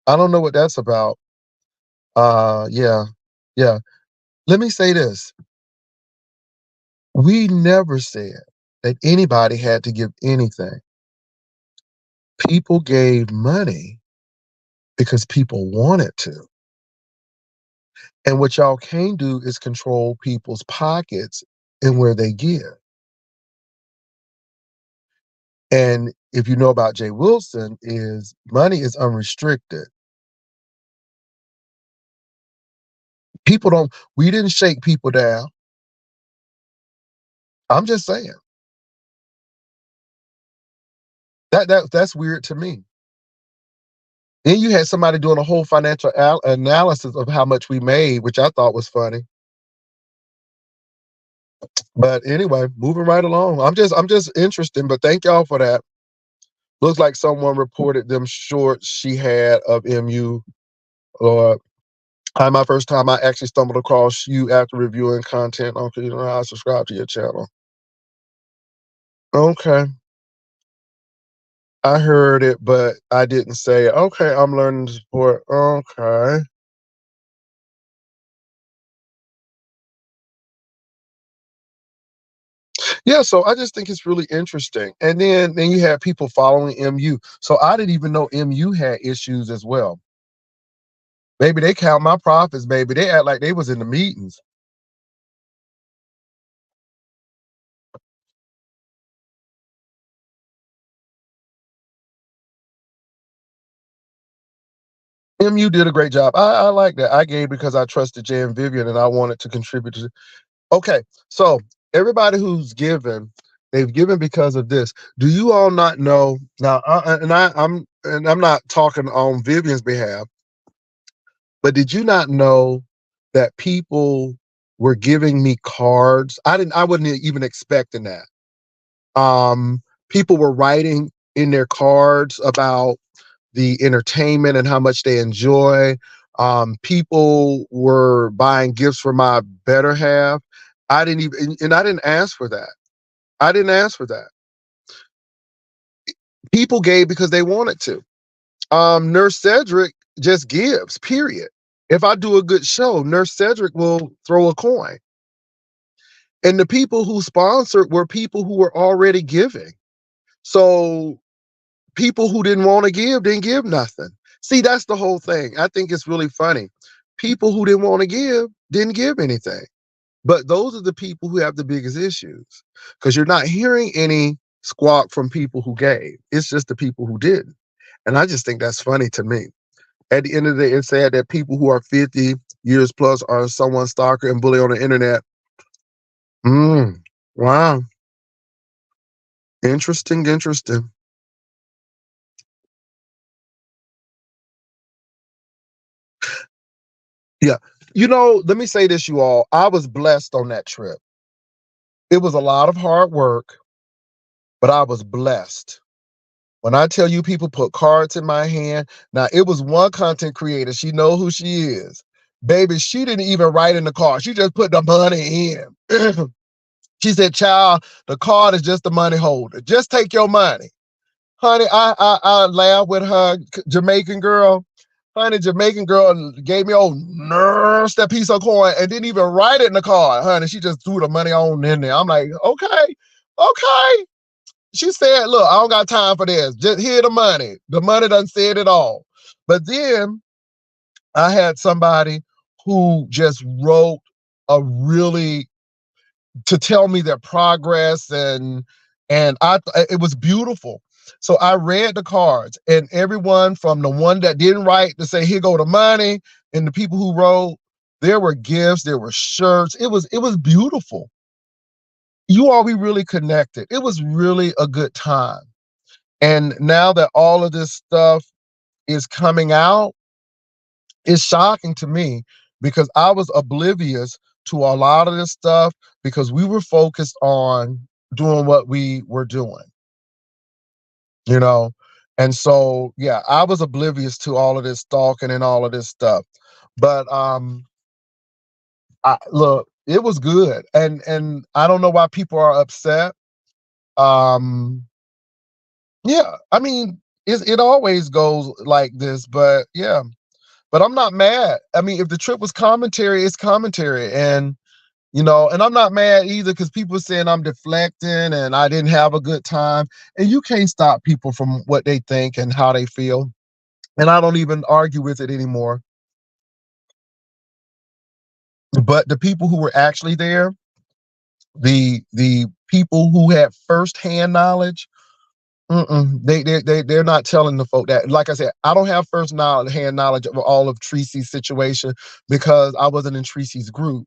I don't know what that's about. Yeah, yeah. Let me say this. We never said that anybody had to give anything. People gave money because people wanted to. And what y'all can't do is control people's pockets and where they give. And if you know about Jay Wilson, is money is unrestricted. People don't, we didn't shake people down. I'm just saying. That's weird to me. Then you had somebody doing a whole financial analysis of how much we made, which I thought was funny. But anyway, moving right along. I'm just interested, but thank y'all for that. Looks like someone reported them shorts she had of MU. Lord, my first time I actually stumbled across you after reviewing content on, you know, I subscribe to your channel. Okay. I heard it, but I didn't say, okay, I'm learning to support. Okay. Yeah, so I just think it's really interesting. And then you have people following MU. So I didn't even know MU had issues as well. Maybe they count my profits, baby. They act like they was in the meetings. MU did a great job. I like that. I gave because I trusted Jay and Vivian and I wanted to contribute to. Okay, so everybody who's given, they've given because of this. Do you all not know now? I'm not talking on Vivian's behalf, but did you not know that people were giving me cards? I wasn't even expecting that. People were writing in their cards about the entertainment and how much they enjoy. People were buying gifts for my better half. I didn't even, and I didn't ask for that. I didn't ask for that. People gave because they wanted to. Nurse Cedric just gives, period. If I do a good show, Nurse Cedric will throw a coin. And the people who sponsored were people who were already giving. So people who didn't want to give didn't give nothing. See, that's the whole thing. I think it's really funny. People who didn't want to give didn't give anything. But those are the people who have the biggest issues because you're not hearing any squawk from people who gave. It's just the people who didn't. And I just think that's funny to me. At the end of the day, it's sad that people who are 50 years plus are someone's stalker and bully on the internet. Wow. Interesting, interesting. Yeah. You know, let me say this, you all. I was blessed on that trip. It was a lot of hard work, but I was blessed. When I tell you people put cards in my hand, now it was one content creator. She know who she is. Baby, she didn't even write in the card. She just put the money in. She said, child, the card is just the money holder. Just take your money. Honey, I laughed with her, Jamaican girl. Honey, Jamaican girl gave me old nurse that piece of coin and didn't even write it in the card. Honey, she just threw the money on in there. I'm like, okay, okay. She said, look, I don't got time for this. Just here the money. The money done said it all. But then I had somebody who just wrote a really to tell me their progress and it was beautiful. So I read the cards and everyone from the one that didn't write to say here go the money and the people who wrote, there were gifts, there were shirts. It was beautiful. You all, we really connected. It was really a good time. And now that all of this stuff is coming out, it's shocking to me because I was oblivious to a lot of this stuff because we were focused on doing what we were doing, you know? And so, yeah, I was oblivious to all of this stalking and all of this stuff. But look, it was good. And I don't know why people are upset. Um, yeah, I mean, it always goes like this, but yeah. But I'm not mad. I mean, if the trip was commentary, it's commentary. And and I'm not mad either because people saying I'm deflecting and I didn't have a good time. And you can't stop people from what they think and how they feel. And I don't even argue with it anymore. But the people who were actually there, the people who had firsthand knowledge, they're not telling the folk that. Like I said, I don't have hand knowledge of all of Tracy's situation because I wasn't in Tracy's group.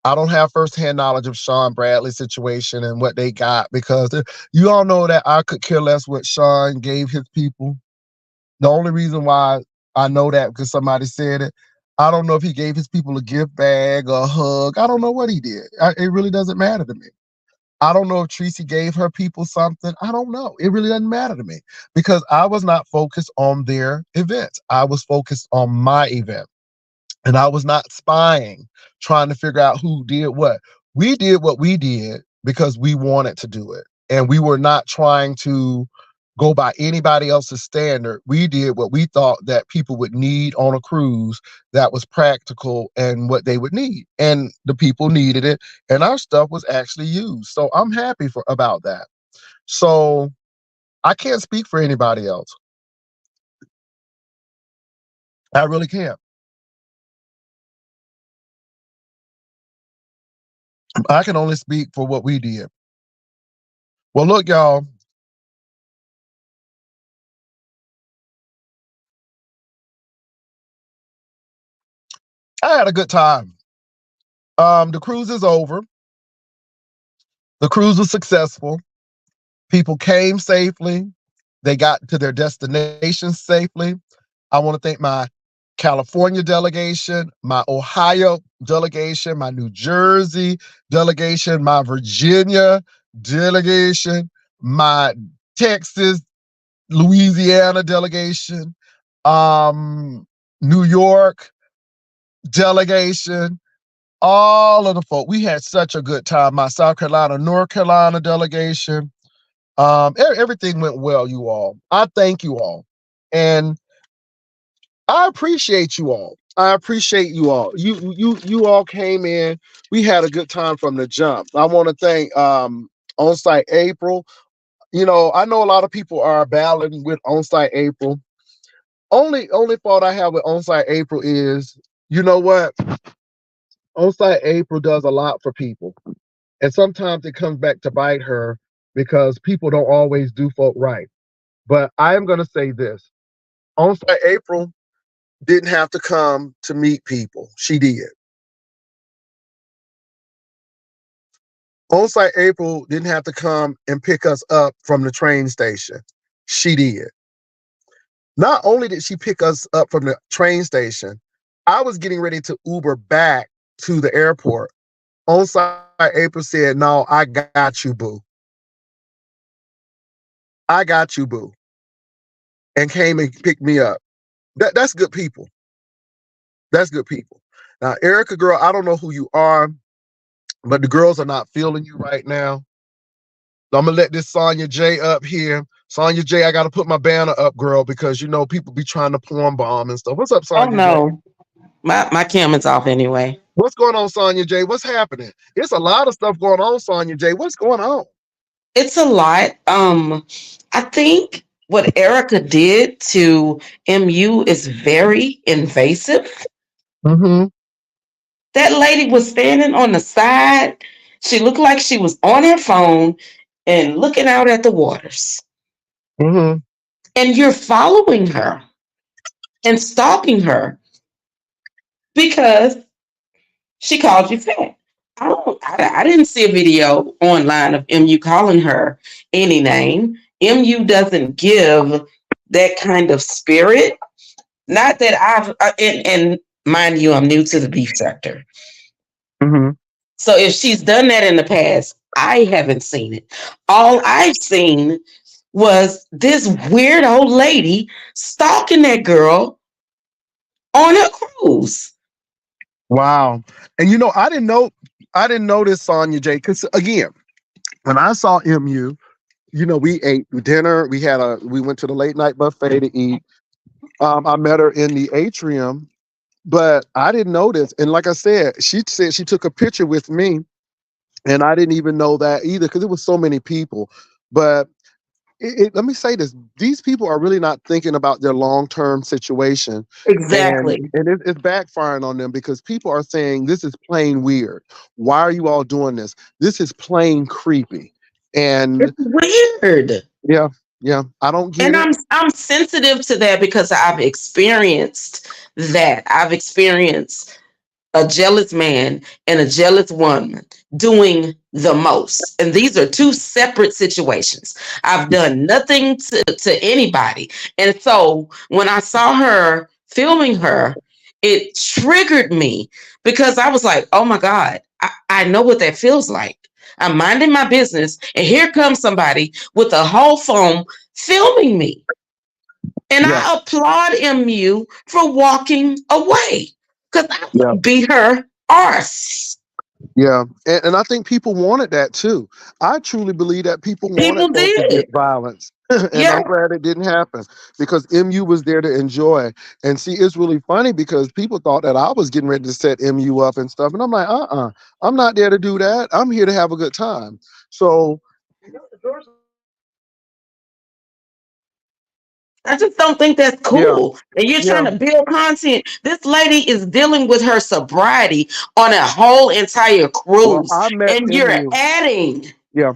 I don't have firsthand knowledge of Sean Bradley's situation and what they got because you all know that I could care less what Sean gave his people. The only reason why I know that because somebody said it. I don't know if he gave his people a gift bag or a hug. I don't know what he did. It really doesn't matter to me. I don't know if Tracy gave her people something. I don't know. It really doesn't matter to me because I was not focused on their events. I was focused on my event. And I was not spying, trying to figure out who did what. We did what we did because we wanted to do it. And we were not trying to go by anybody else's standard. We did what we thought that people would need on a cruise that was practical and what they would need. And the people needed it. And our stuff was actually used. So I'm happy about that. So I can't speak for anybody else. I really can't. I can only speak for what we did. Well, look, y'all. I had a good time. The cruise is over. The cruise was successful. People came safely. They got to their destination safely. I want to thank my California delegation, my Ohio delegation, my New Jersey delegation, my Virginia delegation, my Texas, Louisiana delegation, New York delegation, all of the folk. We had such a good time. My South Carolina, North Carolina delegation. Everything went well, you all. I thank you all. And I appreciate you all. I appreciate you all. You all came in. We had a good time from the jump. I want to thank On-Site April. I know a lot of people are battling with On-Site April. Only fault I have with On-Site April is, you know what? On-Site April does a lot for people. And sometimes it comes back to bite her because people don't always do folk right. But I am going to say this. On-Site April didn't have to come to meet people. She did. On-Site April didn't have to come and pick us up from the train station. She did. Not only did she pick us up from the train station, I was getting ready to Uber back to the airport. On-Site April said, "No, I got you, boo. I got you, boo." And came and picked me up. That's good people. That's good people. Now, Erica, girl, I don't know who you are, but the girls are not feeling you right now. So I'm gonna let this Sonya J up here. Sonya J, I gotta put my banner up, girl, because people be trying to porn bomb and stuff. What's up, Oh Sonya J? no, my camera's off anyway. What's going on, Sonya J? What's happening? It's a lot of stuff going on, Sonya J. What's going on? It's a lot. I think what Erica did to MU is very invasive. Mm-hmm. That lady was standing on the side. She looked like she was on her phone and looking out at the waters. Mm-hmm. And you're following her and stalking her because she called you fat. I didn't see a video online of MU calling her any name. MU doesn't give that kind of spirit. Not that and mind you, I'm new to the beef sector. Mm-hmm. So if she's done that in the past, I haven't seen it. All I've seen was this weird old lady stalking that girl on a cruise. Wow. And I didn't know this, Sonya J, because again, when I saw MU, we ate dinner. We went to the late night buffet to eat. I met her in the atrium, but I didn't know this. And like I said she took a picture with me, and I didn't even know that either because it was so many people. But let me say this: these people are really not thinking about their long-term situation, and Exactly. it's backfiring on them because people are saying this is plain weird. Why are you all doing this? This is plain creepy. And It's weird. yeah, yeah, I don't And get it. I'm sensitive to that because I've experienced that. I've experienced a jealous man and a jealous woman doing the most. And these are two separate situations. I've done nothing to anybody. And so when I saw her filming her, it triggered me because I was like, oh my God, I know what that feels like. I'm minding my business, and here comes somebody with a whole phone filming me. And Yeah, I applaud MU for walking away because I yeah. would beat her arse. Yeah, and I think people wanted that too. I truly believe that people wanted People her to get did. violence, and Yeah. I'm glad it didn't happen because MU was there to enjoy. And see, it's really funny because people thought that I was getting ready to set MU up and stuff, and I'm like, I'm not there to do that. I'm here to have a good time. So, the doors are open. I just don't think that's Yeah, cool. And you're trying yeah. to build content. This lady is dealing with her sobriety on a whole entire Well, cruise. I met And you're MU. adding. Yeah,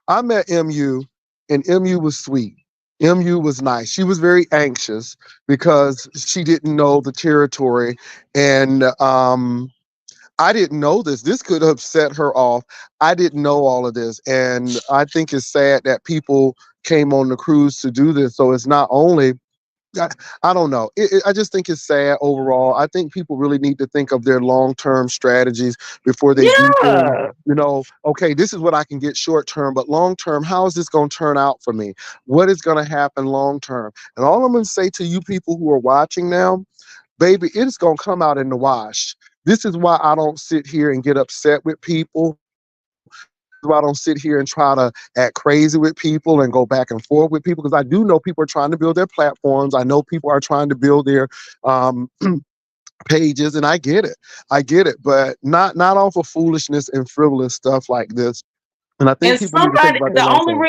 I met MU, and MU was sweet. MU was nice. She was very anxious because she didn't know the territory, and I didn't know this. This could have set her off. I didn't know all of this, and I think it's sad that people came on the cruise to do this. So it's not only I, I don't know. I just think it's sad overall. I think people really need to think of their long-term strategies before they do things. Yeah. Okay, this is what I can get short term, but long term, how is this going to turn out for me? What is going to happen long term? And all I'm going to say to you people who are watching now, baby, it is going to come out in the wash. This is why I don't sit here and get upset with people. This is why I don't sit here and try to act crazy with people and go back and forth with people because I do know people are trying to build their platforms. I know people are trying to build their um, pages, and I get it. I get it, but not off of foolishness and frivolous stuff like this. And I think And people need to think somebody, about their long term.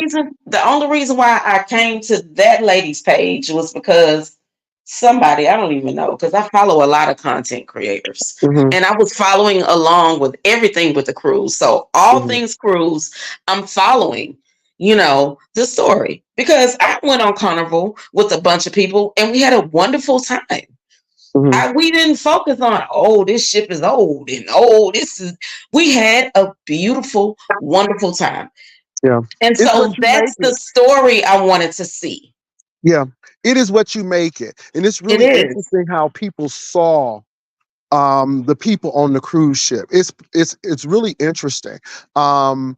the only reason why I came to that lady's page was because somebody, I don't even know, because I follow a lot of content creators. Hmm. And I was following along with everything with the cruise. So all Hmm. things cruise, I'm following, the story. Because I went on Carnival with a bunch of people and we had a wonderful time. Hmm. We didn't focus on, oh, this ship is old and oh, we had a beautiful, wonderful time. Yeah, And it's what so you make that's the it. story I wanted to see. Yeah, it is what you make it, and it's It really is. interesting how people saw the people on the cruise ship. It's really interesting. Um,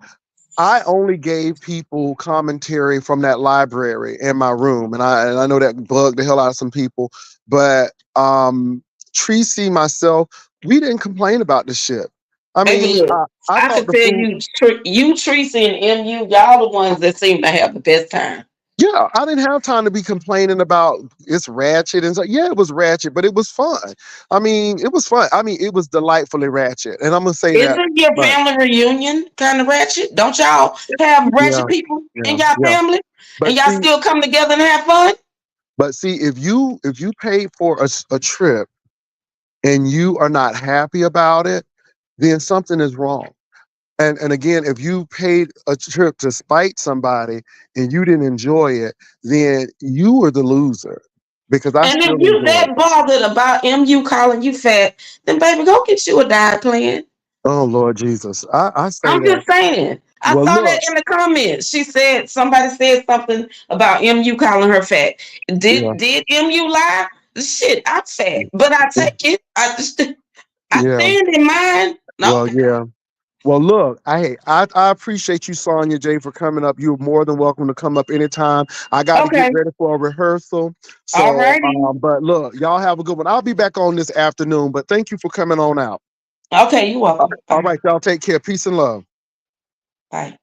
I only gave people commentary from that library in my room, and I know that bugged the hell out of some people, but Tracy, myself, we didn't complain about the ship. I Baby, mean, look, I I thought can the tell food. you, you, Tracy, and MU, y'all the ones that seem to have the best time. Yeah, I didn't have time to be complaining about it's ratchet and so. Yeah, it was ratchet, but it was fun. I mean, it was fun. I mean, it was delightfully ratchet, and I'm gonna say that. Isn't your But family reunion kind of ratchet? Don't y'all have yeah, ratchet people in yeah, y'all yeah. family? And But y'all see, still come together and have fun? if you pay for a trip and you are not happy about it, then something is wrong. And again, if you paid a trip to spite somebody and you didn't enjoy it, then you were the loser because I And if still you enjoyed that it. bothered about MU calling you fat, then baby, go get you a diet plan. Oh Lord Jesus, I say I'm that. just saying. I Well, saw look, that in the comments. Somebody said something about MU calling her fat. yeah, Did MU lie? Shit, I'm fat, but I take it. I yeah. stand in mine. Well, Okay. yeah. Well, look, I appreciate you, Sonia J, for coming up. You're more than welcome to come up anytime. I got to get Okay. ready for a rehearsal. All So, righty. but look, y'all have a good one. I'll be back on this afternoon, but thank you for coming on out. Okay, you're welcome. All Bye. right, y'all take care. Peace and love. Bye.